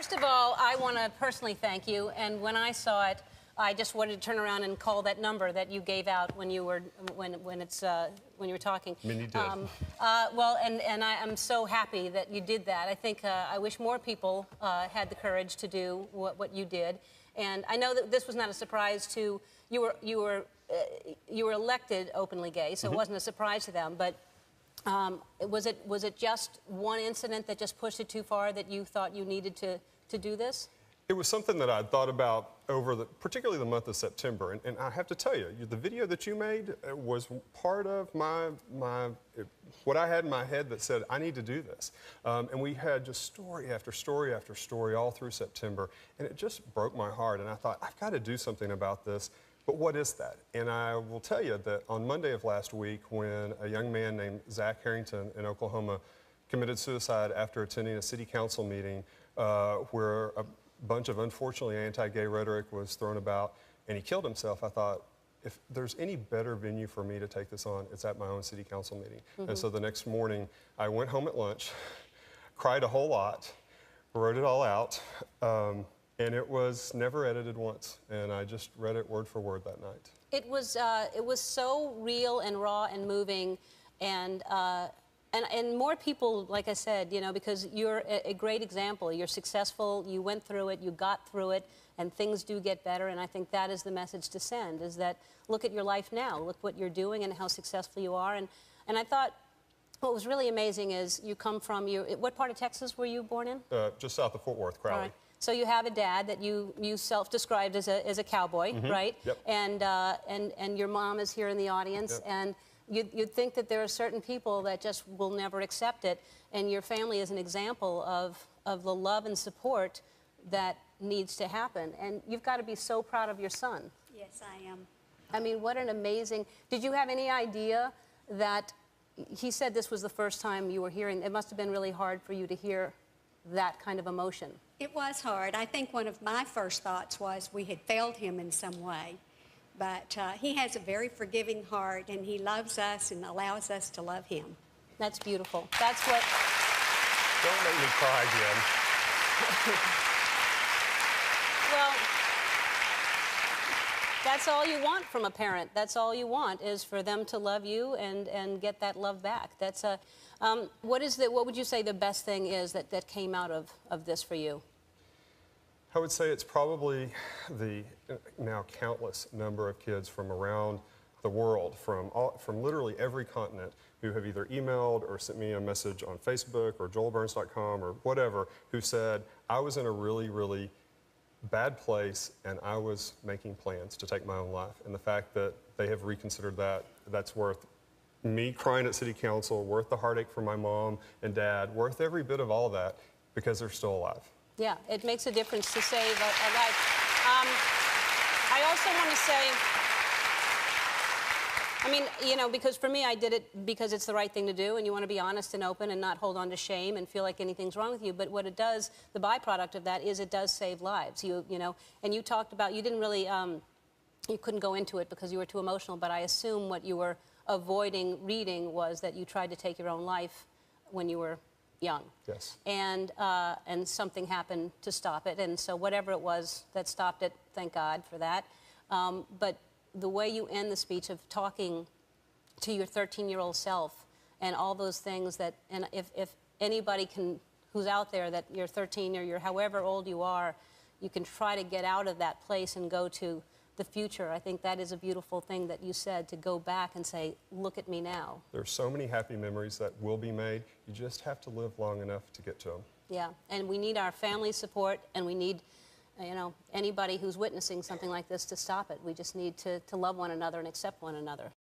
First of all, I want to personally thank you. And when I saw it, I just wanted to turn around and call that number that you gave out when you were when you were talking. I mean, you did. Well, and I'm so happy that you did that. I think I wish more people had the courage to do what you did. And I know that this was not a surprise to you. You were elected openly gay, so it wasn't a surprise to them. But was it just one incident that just pushed it too far that you thought you needed to do this? It was something that I'd thought about over particularly the month of September, and I have to tell you, the video that you made was part of what I had in my head that said I need to do this, and we had just story after story after story all through September, and it just broke my heart, and I thought I've got to do something about this. But what is that? And I will tell you that on Monday of last week, when a young man named Zach Harrington in Oklahoma committed suicide after attending a city council meeting where a bunch of unfortunately anti-gay rhetoric was thrown about, and he killed himself, I thought, if there's any better venue for me to take this on, it's at my own city council meeting. And so the next morning, I went home at lunch, cried a whole lot, wrote it all out, and it was never edited once, and I just read it word for word that night. It was so real and raw and moving, and more people, like I said, you know, because you're a great example. You're successful, you went through it, you got through it, and things do get better, and I think that is the message to send, is that look at your life now, look what you're doing and how successful you are. And I thought what was really amazing is you come from, what part of Texas were you born in? Just south of Fort Worth, Crowley. All right. So you have a dad that you self-described as a cowboy, right? Yep. And your mom is here in the audience, Yep. and you'd think that there are certain people that just will never accept it, and your family is an example of the love and support that needs to happen. And you've got to be so proud of your son. Yes, I am. I mean, what an amazing... Did you have any idea that... He said this was the first time you were hearing... It must have been really hard for you to hear that kind of emotion. It was hard. I think one of my first thoughts was we had failed him in some way. But he has a very forgiving heart, and he loves us and allows us to love him. That's beautiful. That's what... Don't make me cry again. Well, that's all you want from a parent. That's all you want, is for them to love you and get that love back. That's a... what would you say the best thing is that came out of this for you? I would say it's probably the now countless number of kids from around the world, from literally every continent, who have either emailed or sent me a message on Facebook or joelburns.com or whatever, who said, I was in a really, really bad place and I was making plans to take my own life. And the fact that they have reconsidered that, that's worth me crying at city council, worth the heartache for my mom and dad, worth every bit of all that, because they're still alive. Yeah, it makes a difference to save a life. I also want to say, I mean, you know, because for me, I did it because it's the right thing to do, and you want to be honest and open and not hold on to shame and feel like anything's wrong with you. But what it does, the byproduct of that is it does save lives. You know, and you talked about, you didn't really, you couldn't go into it because you were too emotional, but I assume what you were avoiding reading was that you tried to take your own life when you were young. Yes. And something happened to stop it. And so whatever it was that stopped it, thank God for that. But the way you end the speech of talking to your 13-year-old self and all those things that, and if anybody can, who's out there, that you're 13 or you're however old you are, you can try to get out of that place and go to the future. I think that is a beautiful thing that you said, to go back and say, look at me now. There's so many happy memories that will be made. You just have to live long enough to get to them. Yeah, and we need our family support, and we need, you know, anybody who's witnessing something like this to stop it. We just need to love one another and accept one another.